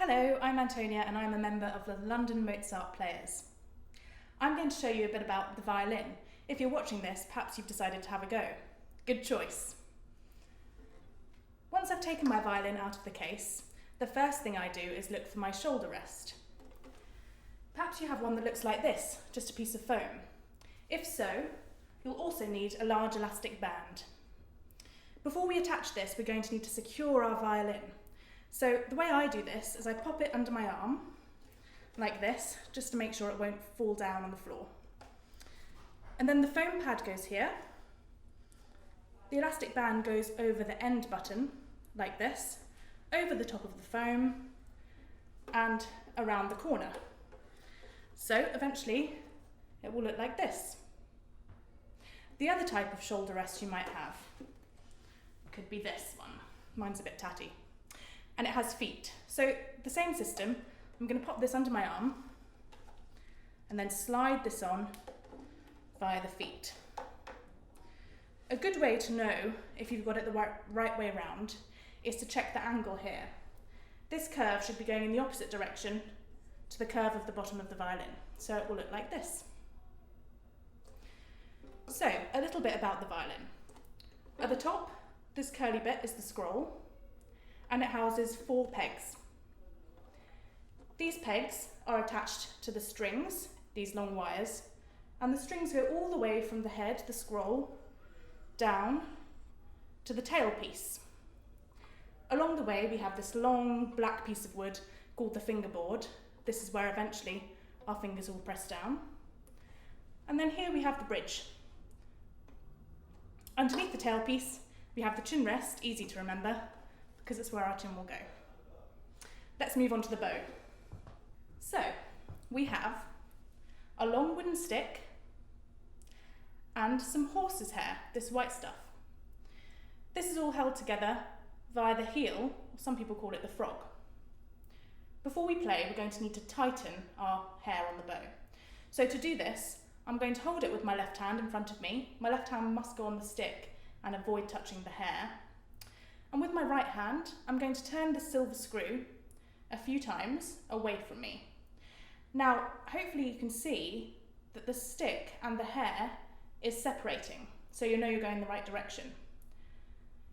Hello, I'm Antonia and I'm a member of the London Mozart Players. I'm going to show you a bit about the violin. If you're watching this, perhaps you've decided to have a go. Good choice. Once I've taken my violin out of the case, the first thing I do is look for my shoulder rest. Perhaps you have one that looks like this, just a piece of foam. If so, you'll also need a large elastic band. Before we attach this, we're going to need to secure our violin. So the way I do this is I pop it under my arm, like this, just to make sure it won't fall down on the floor. And then the foam pad goes here. The elastic band goes over the end button, like this, over the top of the foam, and around the corner. So eventually, it will look like this. The other type of shoulder rest you might have could be this one. Mine's a bit tatty. And it has feet. So the same system, I'm going to pop this under my arm and then slide this on via the feet. A good way to know if you've got it the right way around is to check the angle here. This curve should be going in the opposite direction to the curve of the bottom of the violin. So it will look like this. So, a little bit about the violin. At the top, this curly bit is the scroll, and it houses 4 pegs. These pegs are attached to the strings, these long wires, and the strings go all the way from the head, the scroll, down to the tailpiece. Along the way, we have this long black piece of wood called the fingerboard. This is where eventually our fingers will press down. And then here we have the bridge. Underneath the tailpiece, we have the chin rest, easy to remember, because it's where our chin will go. Let's move on to the bow. So, we have a long wooden stick and some horse's hair, this white stuff. This is all held together via the heel, or some people call it the frog. Before we play, we're going to need to tighten our hair on the bow. So to do this, I'm going to hold it with my left hand in front of me. My left hand must go on the stick and avoid touching the hair. And with my right hand, I'm going to turn this silver screw a few times away from me. Now, hopefully you can see that the stick and the hair is separating, so you know you're going the right direction.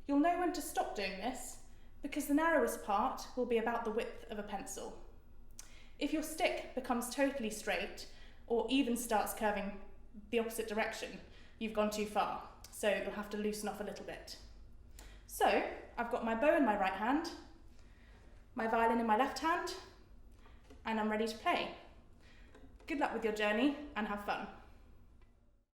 You'll know when to stop doing this because the narrowest part will be about the width of a pencil. If your stick becomes totally straight or even starts curving the opposite direction, you've gone too far, so you'll have to loosen off a little bit. So, I've got my bow in my right hand, my violin in my left hand, and I'm ready to play. Good luck with your journey and have fun.